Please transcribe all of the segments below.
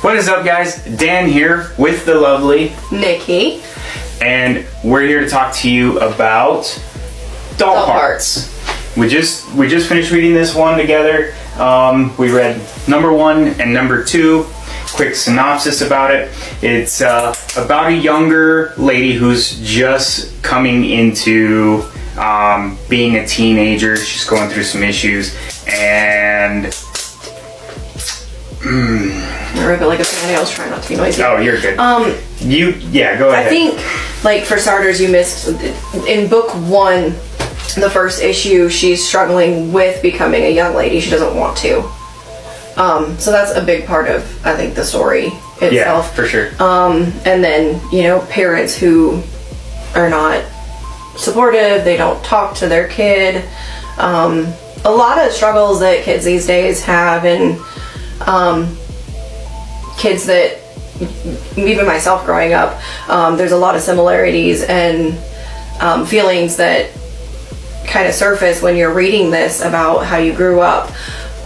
What is up, guys? Dan here with the lovely Nikki. And we're here to talk to you about Doll Parts. We just finished reading this one together. We read number 1 and number 2. Quick synopsis about it. It's about a younger lady who's just coming into being a teenager. She's going through some issues, and I rip it like a fingernail. Try not to be noisy. Oh, you're good. Go ahead. I think, like, for starters, you missed in book 1, the first issue. She's struggling with becoming a young lady. She doesn't want to. So that's a big part of, I think, the story itself. Yeah, for sure. And then, parents who are not supportive. They don't talk to their kid. A lot of struggles that kids these days have, and kids that, even myself growing up, there's a lot of similarities and feelings that kind of surface when you're reading this about how you grew up.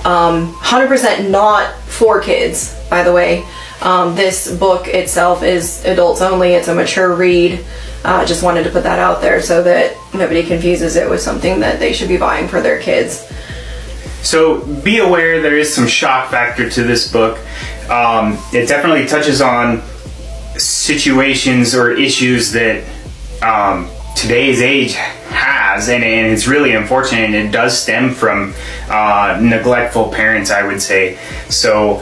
100% not for kids, by the way. This book itself is adults only. It's a mature read. Just wanted to put that out there so that nobody confuses it with something that they should be buying for their kids. So be aware there is some shock factor to this book. It definitely touches on situations or issues that today's age has, and it's really unfortunate, and it does stem from neglectful parents, I would say. So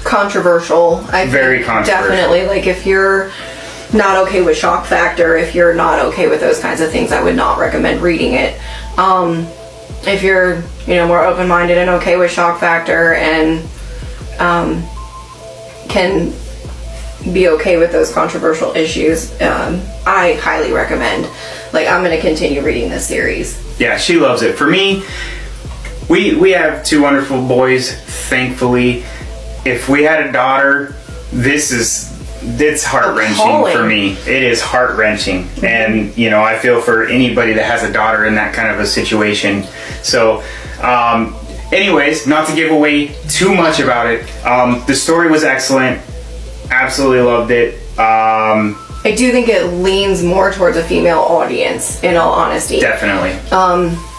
controversial. Very controversial. Definitely, like, if you're not okay with shock factor, if you're not okay with those kinds of things, I would not recommend reading it. If you're more open-minded and okay with shock factor and can be okay with those controversial issues, I highly recommend. Like, I'm going to continue reading this series. Yeah, she loves it. For me, we have 2 wonderful boys, thankfully. If we had a daughter, it's heart-wrenching for me. It is heart-wrenching. Mm-hmm. And, I feel for anybody that has a daughter in that kind of a situation. So, anyways, not to give away too much about it, the story was excellent. Absolutely loved it. I do think it leans more towards a female audience, in all honesty. Definitely.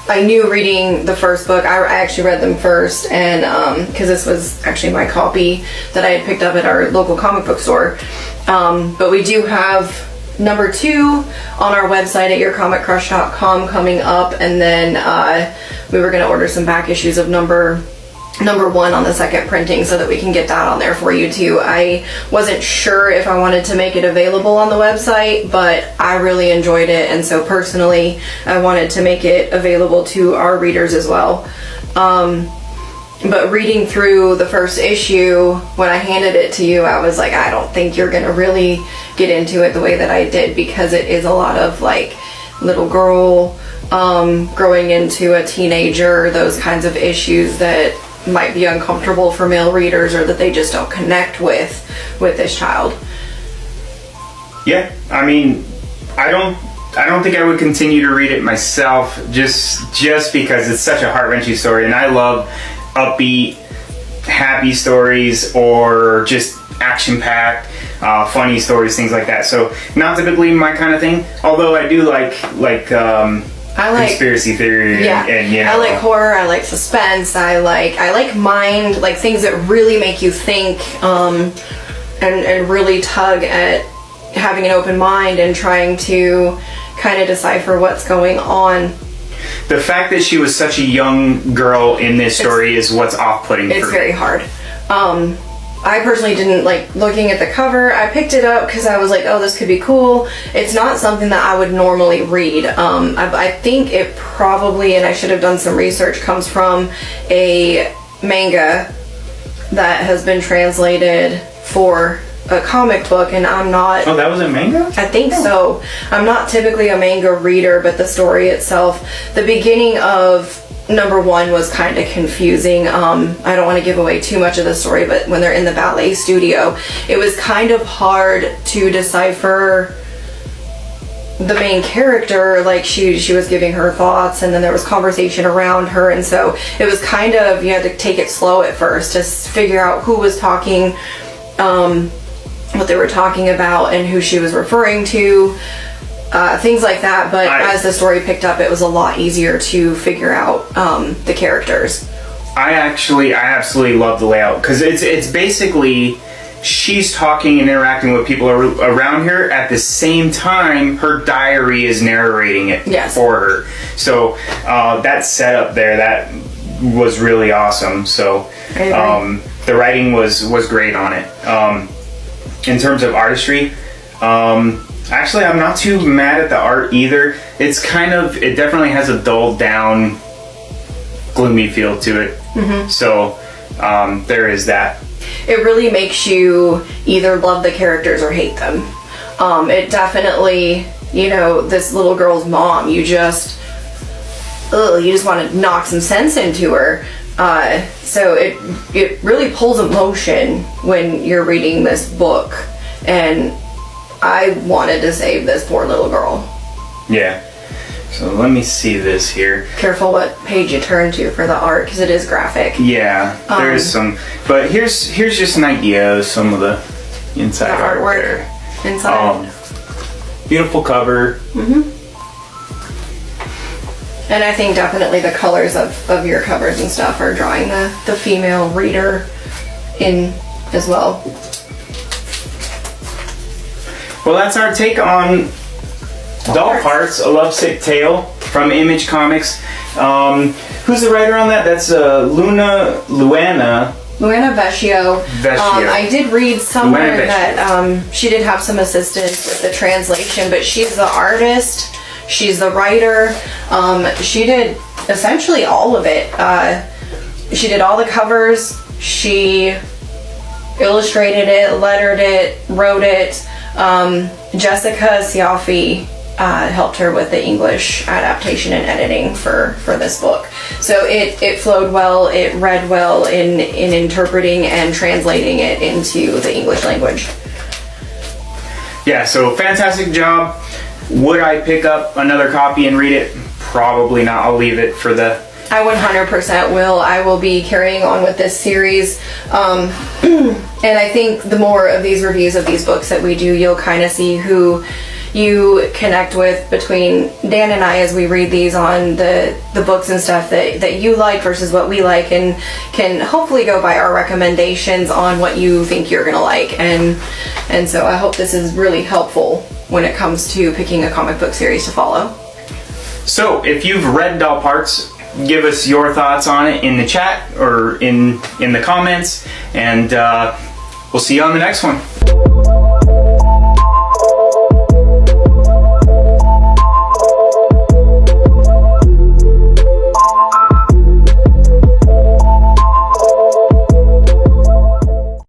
I knew reading the first book, I actually read them first, and because this was actually my copy that I had picked up at our local comic book store. But we do have number 2 on our website at yourcomiccrush.com coming up, and then we were going to order some back issues of number 1 on the second printing so that we can get that on there for you too. I wasn't sure if I wanted to make it available on the website, but I really enjoyed it, and so personally I wanted to make it available to our readers as well. But reading through the first issue, when I handed it to you, I was like, I don't think you're gonna really get into it the way that I did, because it is a lot of, like, little girl growing into a teenager, those kinds of issues that might be uncomfortable for male readers, or that they just don't connect with this child. Yeah, I mean, I don't think I would continue to read it myself, just because it's such a heart-wrenching story, and I love upbeat, happy stories, or just action-packed, funny stories, things like that. So not typically my kind of thing, although I do like I like conspiracy theory, yeah. and I like horror. I like suspense. I like mind, like things that really make you think, and really tug at having an open mind and trying to kind of decipher what's going on. The fact that she was such a young girl in this story is what's off-putting for me. It's very hard. I personally didn't like looking at the cover. I picked it up because I was like, oh, this could be cool. It's not something that I would normally read. I think it probably, and I should have done some research, comes from a manga that has been translated for a comic book, and I'm not... Oh, that was a manga? I think so. I'm not typically a manga reader, but the story itself, the beginning of number 1 was kind of confusing. I don't want to give away too much of the story, but when they're in the ballet studio, it was kind of hard to decipher the main character, like she was giving her thoughts, and then there was conversation around her, and so it was kind of, you had to take it slow at first to figure out who was talking, what they were talking about, and who she was referring to, things like that. But as the story picked up, it was a lot easier to figure out the characters. I absolutely love the layout, because it's basically she's talking and interacting with people around her at the same time her diary is narrating it for her. So that setup there, that was really awesome. So the writing was great on it. In terms of artistry, actually I'm not too mad at the art either. It definitely has a dulled down, gloomy feel to it. So there is that. It really makes you either love the characters or hate them. It definitely, this little girl's mom, you just want to knock some sense into her. So it really pulls emotion when you're reading this book, and I wanted to save this poor little girl. Yeah. So let me see this here. Careful what page you turn to for the art, because it is graphic. Yeah, there is some. But here's just an idea of some of the inside artwork there. Inside. Beautiful cover. And I think definitely the colors of your covers and stuff are drawing the female reader in as well. Well, that's our take on Doll Parts, A Lovesick Tale from Image Comics. Who's the writer on that? That's Luana Vecchio. I did read somewhere that she did have some assistance with the translation, but she's the artist, she's the writer. She did essentially all of it. She did all the covers, she illustrated it, lettered it, wrote it. Jessica Siafi helped her with the English adaptation and editing for this book. So it flowed well, it read well in interpreting and translating it into the English language. Yeah, so fantastic job. Would I pick up another copy and read it? Probably not. I'll leave it for the... I 100% will. I will be carrying on with this series. And I think the more of these reviews of these books that we do, you'll kind of see who you connect with between Dan and I as we read these on the books and stuff that you like versus what we like, and can hopefully go by our recommendations on what you think you're gonna like. And so I hope this is really helpful when it comes to picking a comic book series to follow. So if you've read Doll Parts, give us your thoughts on it in the chat or in the comments, and we'll see you on the next one.